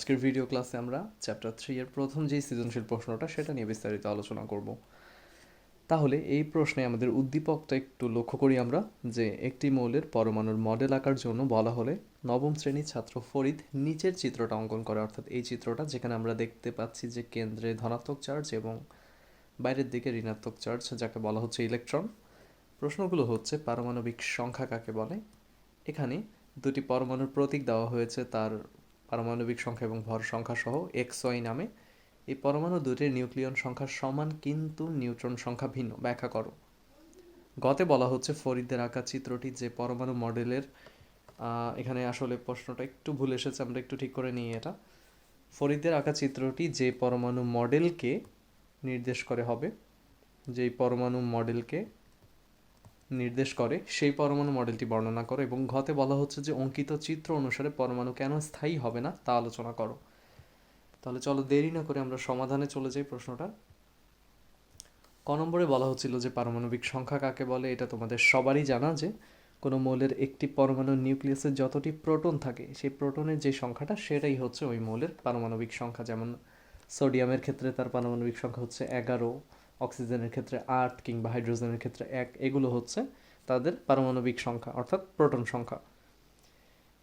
আজকের ভিডিও ক্লাসে আমরা চ্যাপ্টার 3 এর প্রথম যেই সৃজনশীল প্রশ্নটা সেটা নিয়ে বিস্তারিত আলোচনা করব। তাহলে এই প্রশ্নে আমাদের উদ্দীপকটা একটু লক্ষ্য করি আমরা, যে একটি মৌলের পরমাণুর মডেল আঁকার জন্য বলা হলে নবম শ্রেণীর ছাত্র ফরিদ নিচের চিত্রটা অঙ্কন করে, অর্থাৎ এই চিত্রটা যেখানে আমরা দেখতে পাচ্ছি যে কেন্দ্রে ধনাত্মক চার্জ এবং বাইরের দিকে ঋণাত্মক চার্জ, যাকে বলা হচ্ছে ইলেকট্রন। প্রশ্নগুলো হচ্ছে পারমাণবিক সংখ্যা কাকে বলে। এখানে দুটি পরমাণুর প্রতীক দেওয়া হয়েছে তার পারমাণবিক সংখ্যা এবং ভর সংখ্যা সহ এক্স ওয়াই নামে। এই পরমাণু দুটির নিউক্লিয়ন সংখ্যা সমান কিন্তু নিউট্রন সংখ্যা ভিন্ন, ব্যাখ্যা করো। গতে বলা হচ্ছে ফরিদের আঁকা চিত্রটি যে পরমাণু মডেলের, এখানে আসলে প্রশ্নটা একটু ভুল এসেছে, আমরা একটু ঠিক করে নিই এটা। ফরিদের আঁকা চিত্রটি যে পরমাণু মডেলকে নির্দেশ করে হবে, যেই পরমাণু মডেলকে নির্দেশ করে সেই পরমাণু মডেলটি বর্ণনা করো, এবং ঘতে বলা হচ্ছে যে অঙ্কিত চিত্র অনুসারে পরমাণু কেন স্থায়ী হবে না তা আলোচনা করো। তাহলে চলো দেরি না করে আমরা সমাধানে চলে যাই প্রশ্নটা। ক নম্বরে বলা হচ্ছিল যে পারমাণবিক সংখ্যা কাকে বলে। এটা তোমাদের সবারই জানা যে কোনো মৌলের একটি পরমাণুর নিউক্লিয়াসে যতটি প্রোটন থাকে সেই প্রোটনের যে সংখ্যাটা সেটাই হচ্ছে ওই মৌলের পারমাণবিক সংখ্যা। যেমন সোডিয়ামের ক্ষেত্রে তার পারমাণবিক সংখ্যা হচ্ছে 11, অক্সিজেনের ক্ষেত্রে 8 কিংবা হাইড্রোজেনের ক্ষেত্রে 1। এগুলো হচ্ছে তাদের পারমাণবিক সংখ্যা অর্থাৎ প্রোটন সংখ্যা।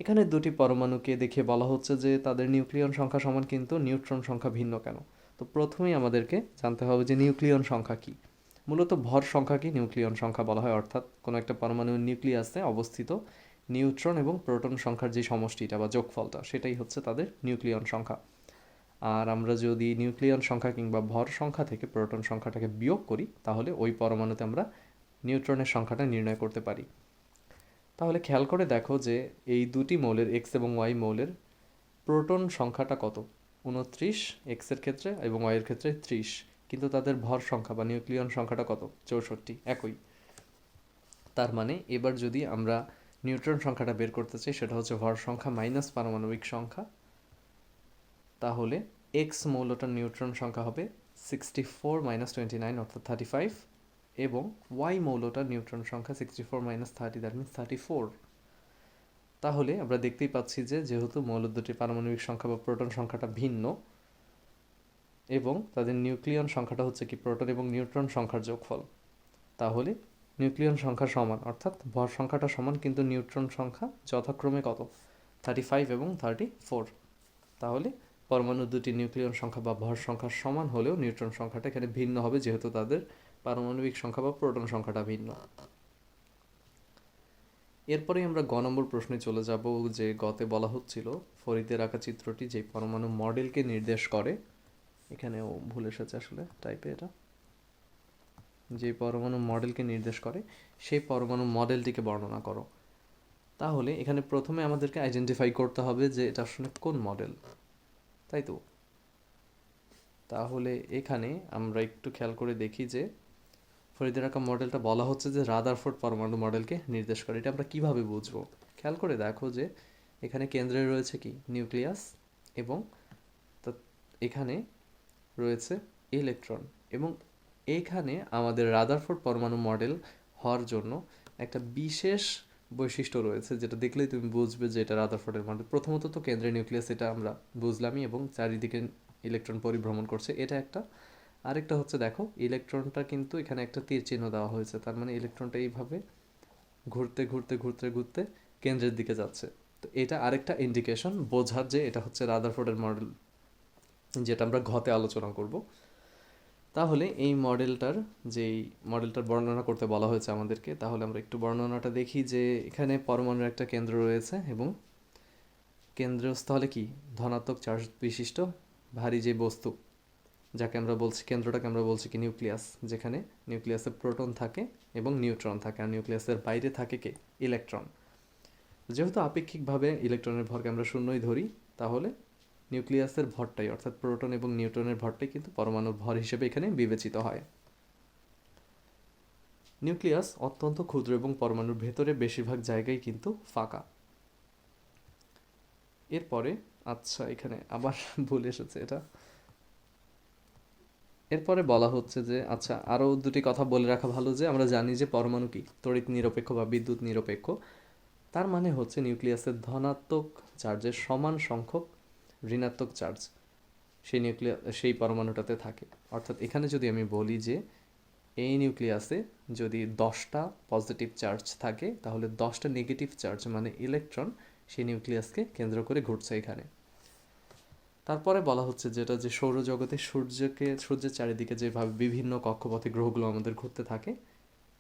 এখানে দুটি পরমাণুকে দেখে বলা হচ্ছে যে তাদের নিউক্লিয়ন সংখ্যা সমান কিন্তু নিউট্রন সংখ্যা ভিন্ন কেন। তো প্রথমেই আমাদেরকে জানতে হবে যে নিউক্লিয়ন সংখ্যা কী। মূলত ভর সংখ্যাকে নিউক্লিয়ন সংখ্যা বলা হয়, অর্থাৎ কোনো একটা পরমাণুর নিউক্লিয়াসে অবস্থিত নিউট্রন এবং প্রোটন সংখ্যার যে সমষ্টিটা বা যোগফলটা সেটাই হচ্ছে তাদের নিউক্লিয়ন সংখ্যা। আর আমরা যদি নিউক্লিয়ন সংখ্যা কিংবা ভর সংখ্যা থেকে প্রোটন সংখ্যাটাকে বিয়োগ করি তাহলে ওই পরমাণুতে আমরা নিউট্রনের সংখ্যাটা নির্ণয় করতে পারি। তাহলে খেয়াল করে দেখো যে এই দুটি মৌলের এক্স এবং ওয়াই মৌলের প্রোটন সংখ্যাটা কত, 29 এক্সের ক্ষেত্রে এবং ওয়াইয়ের ক্ষেত্রে 30, কিন্তু তাদের ভর সংখ্যা বা নিউক্লিয়ন সংখ্যাটা কত, 64, একই। তার মানে এবার যদি আমরা নিউট্রন সংখ্যাটা বের করতে চাই সেটা হচ্ছে ভর সংখ্যা মাইনাস পারমাণবিক সংখ্যা, তাহলে এক্স মৌলটার নিউট্রন সংখ্যা হবে 64 মাইনাস 29 অর্থাৎ 35, এবং ওয়াই মৌলটার নিউট্রন সংখ্যা 64 মাইনাস 30 দ্যাট মিনস 34। তাহলে আমরা দেখতেই পাচ্ছি যে যেহেতু মৌল দুটির পারমাণবিক সংখ্যা বা প্রোটন সংখ্যাটা ভিন্ন এবং তাদের নিউক্লিয়ন সংখ্যাটা হচ্ছে কি প্রোটন এবং নিউট্রন সংখ্যার যোগফল, তাহলে নিউক্লিয়ন সংখ্যা সমান অর্থাৎ ভর সংখ্যাটা সমান কিন্তু নিউট্রন সংখ্যা যথাক্রমে কত, 35 এবং 34। তাহলে পরমাণু দুটি নিউক্লিয়ন সংখ্যা বা ভর সংখ্যা সমান হলেও নিউট্রন সংখ্যাটা এখানে ভিন্ন হবে, যেহেতু তাদের পারমাণবিক সংখ্যা বা প্রোটন সংখ্যাটা ভিন্ন। এরপরে আমরা গ নম্বর প্রশ্নে চলে যাব, যে গতে বলা হচ্ছিল ফরিদের আঁকা চিত্রটি যে পরমাণু মডেলকে নির্দেশ করে, এখানেও ভুল এসেছে আসলে টাইপে, এটা যে পরমাণু মডেলকে নির্দেশ করে সেই পরমাণু মডেলটিকে বর্ণনা করো। তাহলে এখানে প্রথমে আমাদেরকে আইডেন্টিফাই করতে হবে যে এটা আসলে কোন মডেল, তাই তো। তাহলে এখানে আমরা একটু খেয়াল করে দেখি যে ফরিদের আঁকা মডেলটা বলা হচ্ছে যে রাদারফোর্ড পরমাণু মডেলকে নির্দেশ করে। এটা আমরা কিভাবে বুঝবো, খেয়াল করে দেখো যে এখানে কেন্দ্রে রয়েছে কি নিউক্লিয়াস, এবং এখানে রয়েছে ইলেকট্রন, এবং এইখানে আমাদের রাদারফোর্ড পরমাণু মডেল হওয়ার জন্য একটা বিশেষ বৈশিষ্ট্য রয়েছে, যেটা দেখলেই তুমি বুঝবে যে এটা রাদারফোর্ডের মডেল। প্রথমত তো কেন্দ্রে নিউক্লিয়াস, এটা আমরা বুঝলামই, এবং চারিদিকে ইলেকট্রন পরিভ্রমণ করছে, এটা একটা। আরেকটা হচ্ছে দেখো ইলেকট্রনটা কিন্তু এখানে একটা তীর চিহ্ন দেওয়া হয়েছে, তার মানে ইলেকট্রনটা এইভাবে ঘুরতে ঘুরতে ঘুরতে ঘুরতে কেন্দ্রের দিকে যাচ্ছে। তো এটা আরেকটা ইন্ডিকেশন বোঝার যে এটা হচ্ছে রাদারফোর্ডের মডেল, যেটা আমরা ঘতে আলোচনা করব। তাহলে এই মডেলটার বর্ণনা করতে বলা হয়েছে আমাদেরকে, তাহলে আমরা একটু বর্ণনাটা দেখি। যে এখানে পরমাণুর একটা কেন্দ্র রয়েছে এবং কেন্দ্রস্থলে কি ধনাত্মক চার্জ বিশিষ্ট ভারী যে বস্তু, যাকে আমরা বলছি কেন্দ্রটাকে আমরা বলছি কি নিউক্লিয়াস, যেখানে নিউক্লিয়াসে প্রোটন থাকে এবং নিউট্রন থাকে, আর নিউক্লিয়াসের বাইরে থাকে কে, ইলেকট্রন। যেহেতু আপেক্ষিকভাবে ইলেকট্রনের ভরকে আমরা শূন্যই ধরি, তাহলে নিউক্লিয়াসের ভরটাই অর্থাৎ প্রোটন এবং নিউট্রনের ভরটাই কিন্তু পরমাণুর ভর হিসেবে এখানে বিবেচিত হয়। নিউক্লিয়াস অত্যন্ত ক্ষুদ্র এবং পরমাণুর ভেতরে বেশিরভাগ জায়গায় কিন্তু ফাঁকা। এরপরে আচ্ছা এখানে আবার ভুল এসেছে এটা, এরপরে বলা হচ্ছে যে আচ্ছা আরও দুটি কথা বলে রাখা ভালো, যে আমরা জানি যে পরমাণু কি তড়িৎ নিরপেক্ষ বা বিদ্যুৎ নিরপেক্ষ। তার মানে হচ্ছে নিউক্লিয়াসের ধনাত্মক চার্জের সমান সংখ্যক ঋণাত্মক চার্জ সেই পরমাণুটাতে থাকে। অর্থাৎ এখানে যদি আমি বলি যে এই নিউক্লিয়াসে যদি 10টা পজিটিভ চার্জ থাকে, তাহলে 10টা নেগেটিভ চার্জ মানে ইলেকট্রন সেই নিউক্লিয়াসকে কেন্দ্র করে ঘুরছে এখানে। তারপরে বলা হচ্ছে যেটা যে সৌরজগতে সূর্যের চারিদিকে যেভাবে বিভিন্ন কক্ষপথে গ্রহগুলো আমাদের ঘুরতে থাকে,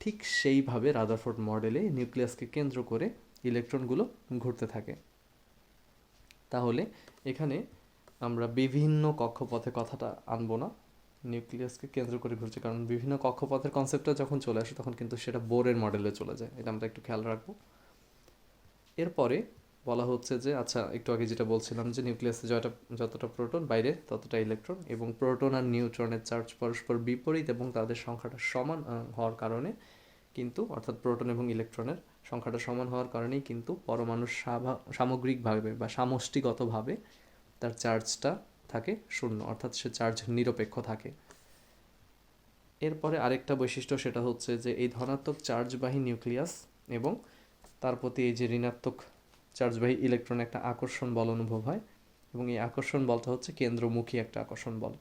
ঠিক সেইভাবে রাদারফোর্ড মডেলে নিউক্লিয়াসকে কেন্দ্র করে ইলেকট্রনগুলো ঘুরতে থাকে। তাহলে এখানে আমরা বিভিন্ন কক্ষপথে কথাটা আনবো না, নিউক্লিয়াসকে কেন্দ্র করে ঘুরছে, কারণ বিভিন্ন কক্ষপথের কনসেপ্টটা যখন চলে আসে তখন কিন্তু সেটা বোরের মডেলে চলে যায়, এটা আমরা একটু খেয়াল রাখবো। এরপরে বলা হচ্ছে যে আচ্ছা, একটু আগে যেটা বলছিলাম যে নিউক্লিয়াসে যতটা প্রোটন, বাইরে ততটা ইলেকট্রন, এবং প্রোটন আর নিউট্রনের চার্জ পরস্পর বিপরীত এবং তাদের সংখ্যাটা সমান হওয়ার কারণে কিন্তু, অর্থাৎ প্রোটন এবং ইলেকট্রনের সংখ্যাটা সমান হওয়ার কারণেই কিন্তু পরমাণুর সামগ্রিকভাবে বা সমষ্টিগতভাবে তার চার্জটা থাকে শূন্য, অর্থাৎ সে চার্জ নিরপেক্ষ থাকে। এরপরে আরেকটা বৈশিষ্ট্য, সেটা হচ্ছে যে এই ধনাত্মক চার্জবাহী নিউক্লিয়াস এবং তার প্রতি এই যে ঋণাত্মক চার্জবাহী ইলেকট্রনে একটা আকর্ষণ বল অনুভব হয়, এবং এই আকর্ষণ বলটা হচ্ছে কেন্দ্রমুখী একটা আকর্ষণ বল।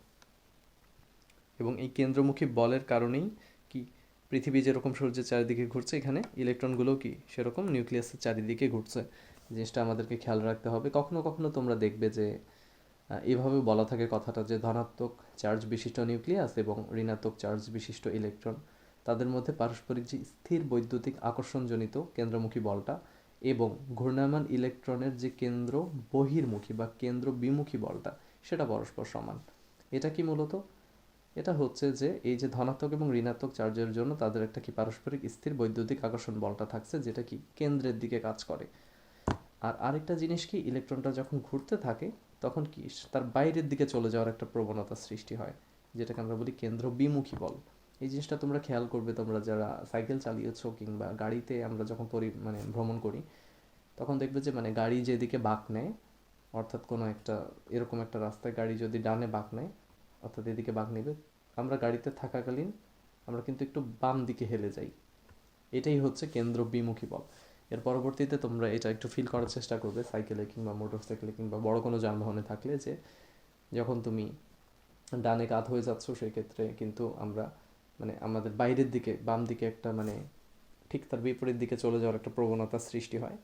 এবং এই কেন্দ্রমুখী বলের কারণেই কি পৃথিবী যেরকম সূর্যের চারিদিকে ঘুরছে, এখানে ইলেকট্রনগুলো কি সেরকম নিউক্লিয়াসের চারিদিকে ঘুরছে। জিনিসটা আমাদেরকে খেয়াল রাখতে হবে। কখনো কখনো তোমরা দেখবে যে এভাবে বলা থাকে কথাটা যে ধনাত্মক চার্জ বিশিষ্ট নিউক্লিয়াস এবং ঋণাত্মক চার্জ বিশিষ্ট ইলেকট্রন, তাদের মধ্যে পারস্পরিক যে স্থির বৈদ্যুতিক আকর্ষণজনিত কেন্দ্রমুখী বলটা এবং ঘূর্ণায়মান ইলেকট্রনের যে কেন্দ্র বহির্মুখী বা কেন্দ্র বিমুখী বলটা, সেটা পরস্পর সমান। এটা কি মূলত? এটা হচ্ছে যে এই যে ধনাত্মক এবং ঋণাত্মক চার্জের জন্য তাদের একটা কি পারস্পরিক স্থির বৈদ্যুতিক আকর্ষণ বলটা থাকছে, যেটা কি কেন্দ্রের দিকে কাজ করে। আর আরেকটা জিনিস কি, ইলেকট্রনটা যখন ঘুরতে থাকে তখন কি তার বাইরের দিকে চলে যাওয়ার একটা প্রবণতা সৃষ্টি হয়, যেটাকে আমরা বলি কেন্দ্র বিমুখী বল। এই জিনিসটা তোমরা খেয়াল করবে, তোমরা যারা সাইকেল চালিয়েছো কিংবা গাড়িতে আমরা যখন ভ্রমণ করি, তখন দেখবে যে গাড়ি যেদিকে বাঁক নেয়, অর্থাৎ কোনো একটা এরকম একটা রাস্তায় গাড়ি যদি ডানে বাঁক নেয়, অর্থাৎ এদিকে বাঁক নেবে, আমরা গাড়িতে থাকাকালীন আমরা কিন্তু একটু বাম দিকে হেলে যাই। এটাই হচ্ছে কেন্দ্র বিমুখী বল। এর পরবর্তীতে তোমরা এটা একটু ফিল করার চেষ্টা করবে সাইকেলে কিংবা মোটর সাইকেলে কিংবা বড় কোনো যানবাহনে থাকলে, যে যখন তুমি ডানে কাত হয়ে যাচ্ছ, সেই ক্ষেত্রে কিন্তু আমরা আমাদের বাইরের দিকে বাম দিকে একটা ঠিক তার বিপরীত দিকে চলে যাওয়ার একটা প্রবণতার সৃষ্টি হয়,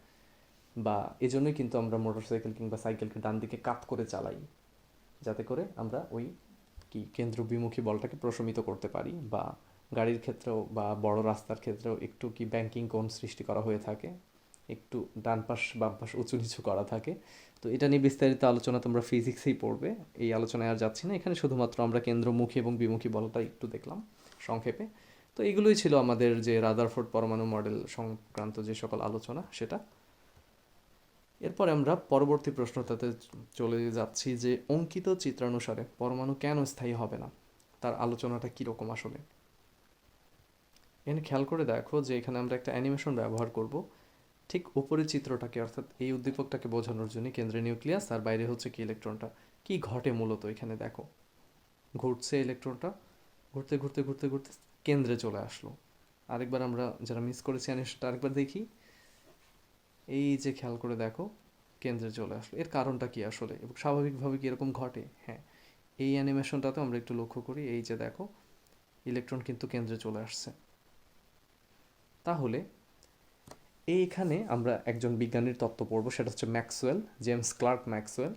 বা এজন্যই কিন্তু আমরা মোটর সাইকেল কিংবা সাইকেলকে ডান দিকে কাত করে চালাই, যাতে করে আমরা ওই কি কেন্দ্র বিমুখী বলটাকে প্রশমিত করতে পারি। বা গাড়ির ক্ষেত্রেও বা বড় রাস্তার ক্ষেত্রেও একটু কি ব্যাংকিং কোণ সৃষ্টি করা হয়ে থাকে, একটু ডান পাশ বাম পাশ উঁচু নিচু করা থাকে। তো এটা নিয়ে বিস্তারিত আলোচনা তোমরা ফিজিক্সেই পড়বে, এই আলোচনায় আর যাচ্ছি না। এখানে শুধুমাত্র আমরা কেন্দ্রমুখী এবং বিমুখী বলটা একটু দেখলাম সংক্ষেপে। তো এগুলোই ছিল আমাদের যে রাদারফোর্ড পরমাণু মডেল সংক্রান্ত যে সকল আলোচনা, সেটা। এরপরে আমরা পরবর্তী প্রশ্নটাতে চলে যাচ্ছি যে অঙ্কিত চিত্রানুসারে পরমাণু কেন স্থায়ী হবে না, তার আলোচনাটা কীরকম আসলে। এখানে খেয়াল করে দেখো যে এখানে আমরা একটা অ্যানিমেশন ব্যবহার করব ঠিক উপরের চিত্রটাকে, অর্থাৎ এই উদ্দীপকটাকে বোঝানোর জন্য। কেন্দ্রে নিউক্লিয়াস আর বাইরে হচ্ছে কি ইলেকট্রনটা। কি ঘটে মূলত এখানে দেখো, ঘুরছে ইলেকট্রনটা, ঘুরতে ঘুরতে ঘুরতে ঘুরতে কেন্দ্রে চলে আসলো। আরেকবার আমরা যারা মিস করেছি অ্যানিমেশনটা আরেকবার দেখি। এই যে খেয়াল করে দেখো, কেন্দ্রে চলে আসলো। এর কারণটা কি আসলে, এবং স্বাভাবিকভাবে কি এরকম ঘটে? হ্যাঁ, এই অ্যানিমেশনটাতে আমরা একটু লক্ষ্য করি। এই যে দেখো, ইলেকট্রন কিন্তু কেন্দ্রে চলে আসছে। তাহলে এইখানে আমরা একজন বিজ্ঞানীর তত্ত্ব পড়ব, সেটা হচ্ছে ম্যাক্সওয়েল, জেমস ক্লার্ক ম্যাক্সওয়েল।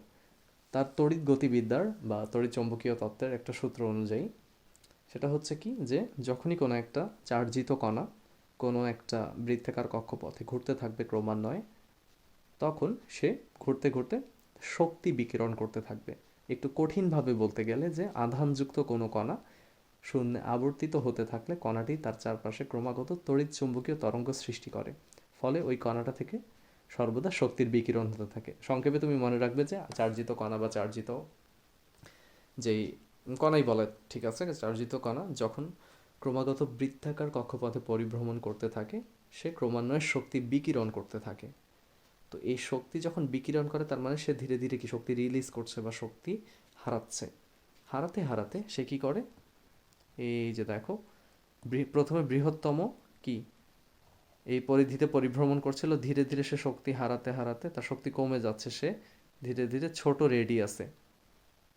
তার তড়িৎ গতিবিদ্যার বা তড়িৎ চৌম্বকীয় তত্ত্বের একটা সূত্র অনুযায়ী, সেটা হচ্ছে কি যে যখনই কোনো একটা চার্জিত কণা কোনো একটা বৃত্তাকার কক্ষপথে ঘুরতে থাকবে ক্রমান্বয়ে, তখন সে ঘুরতে ঘুরতে শক্তি বিকিরণ করতে থাকবে। একটু কঠিনভাবে বলতে গেলে, যে আধানযুক্ত কোনো কণা শূন্যে আবর্তিত হতে থাকলে কণাটি তার চারপাশে ক্রমাগত তড়িৎ চুম্বকীয় তরঙ্গ সৃষ্টি করে, ফলে ওই কণাটা থেকে সর্বদা শক্তির বিকিরণ হতে থাকে। সংক্ষেপে তুমি মনে রাখবে যে চার্জিত কণা বা চার্জিত যেই কণাই বলে, ঠিক আছে, চার্জিত কণা যখন ক্রমাগত বৃত্তাকার কক্ষপথে পরিভ্রমণ করতে থাকে, সে ক্রমান্বয়ে শক্তি বিকিরণ করতে থাকে। তো এই শক্তি যখন বিকিরণ করে, তার মানে সে ধীরে ধীরে কি শক্তি রিলিজ করছে বা শক্তি হারাচ্ছে। হারাতে হারাতে সে কি করে, এই যে দেখো, প্রথমে বৃহত্তম কি এই পরিধিতে পরিভ্রমণ করছিল, ধীরে ধীরে সে শক্তি হারাতে হারাতে তার শক্তি কমে যাচ্ছে, সে ধীরে ধীরে ছোট রেডিয়াসে,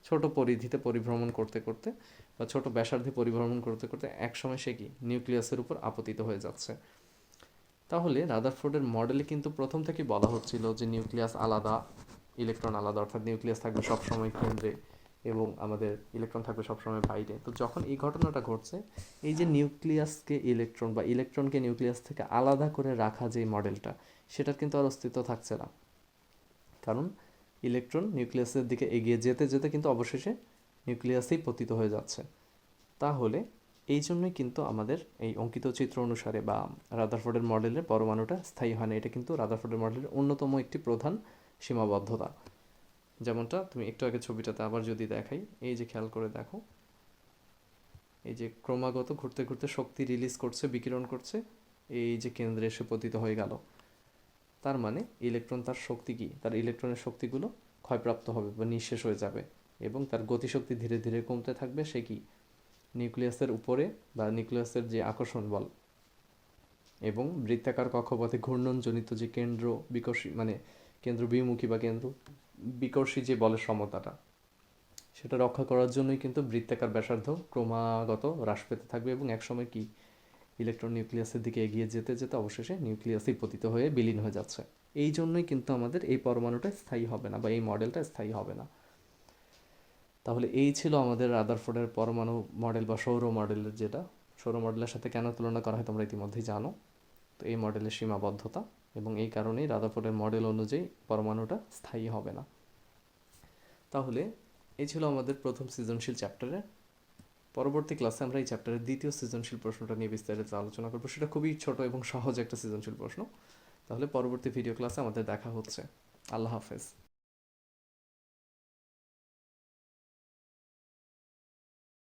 ছোট পরিধিতে পরিভ্রমণ করতে করতে বা ছোট ব্যাসার্ধে পরিভ্রমণ করতে করতে একসময় সে কি নিউক্লিয়াসের উপর আপতিত হয়ে যাচ্ছে। তাহলে রাদারফোর্ডের মডেলে কিন্তু প্রথম থেকেই বলা হচ্ছিল যে নিউক্লিয়াস আলাদা, ইলেকট্রন আলাদা, অর্থাৎ নিউক্লিয়াস থাকবে সবসময় কেন্দ্রে এবং আমাদের ইলেকট্রন থাকবে সবসময় বাইরে। তো যখন এই ঘটনাটা ঘটছে, এই যে নিউক্লিয়াসকে ইলেকট্রন বা ইলেকট্রনকে নিউক্লিয়াস থেকে আলাদা করে রাখা যে মডেলটা, সেটার কিন্তু আর অস্তিত্ব থাকছে না। কারণ ইলেকট্রন নিউক্লিয়াসের দিকে এগিয়ে যেতে যেতে কিন্তু অবশেষে নিউক্লিয়াসেই পতিত হয়ে যাচ্ছে। তাহলে এই জন্যই কিন্তু আমাদের এই অঙ্কিত চিত্র অনুসারে বা রাদারফোর্ডের মডেলের পরমাণুটা স্থায়ী হয় না। এটা কিন্তু রাদারফোর্ডের মডেলের অন্যতম একটি প্রধান সীমাবদ্ধতা। যেমনটা তুমি একটু আগে ছবিটাতে আবার যদি দেখাই, এই যে খেয়াল করে দেখো, এই যে ক্রমাগত ঘুরতে ঘুরতে শক্তি রিলিজ করছে, বিকিরণ করছে, এই যে কেন্দ্রে এসে পতিত হয়ে গেল। তার মানে ইলেকট্রন তার শক্তি কি, তার ইলেকট্রনের শক্তিগুলো ক্ষয়প্রাপ্ত হবে বা নিঃশেষ হয়ে যাবে এবং তার গতিশক্তি ধীরে ধীরে কমতে থাকবে। সে কি নিউক্লিয়াসের উপরে বা নিউক্লিয়াসের যে আকর্ষণ বল এবং বৃত্তাকার কক্ষপথে ঘূর্ণনজনিত যে কেন্দ্র বিকর্ষী মানে কেন্দ্র বিমুখী বা কেন্দ্র বিকর্ষী যে বলের সমতাটা, সেটা রক্ষা করার জন্যই কিন্তু বৃত্তাকার ব্যাসার্ধ ক্রমাগত হ্রাস পেতে থাকবে এবং একসময় কি ইলেকট্রন নিউক্লিয়াসের দিকে এগিয়ে যেতে যেতে অবশেষে নিউক্লিয়াসেই পতিত হয়ে বিলীন হয়ে যাচ্ছে। এই জন্যই কিন্তু আমাদের এই পরমাণুটা স্থায়ী হবে না বা এই মডেলটা স্থায়ী হবে না। তাহলে এই ছিল আমাদের রাদারফোর্ডের পরমাণু মডেল বা সৌর মডেলের, যেটা সৌর মডেলের সাথে কেন তুলনা করা হয় তোমরা ইতিমধ্যেই জানো। তো এই মডেলের সীমাবদ্ধতা এবং এই কারণেই রাদারফোর্ডের মডেল অনুযায়ী পরমাণুটা স্থায়ী হবে না। তাহলে এই ছিল আমাদের প্রথম সৃজনশীল চ্যাপ্টারের। পরবর্তী ক্লাসে আমরা এই চ্যাপ্টারের দ্বিতীয় সৃজনশীল প্রশ্নটা নিয়ে বিস্তারিত আলোচনা করবো। সেটা খুবই ছোট এবং সহজ একটা সৃজনশীল প্রশ্ন। তাহলে পরবর্তী ভিডিও ক্লাসে আমাদের দেখা হচ্ছে। আল্লাহ হাফেজ।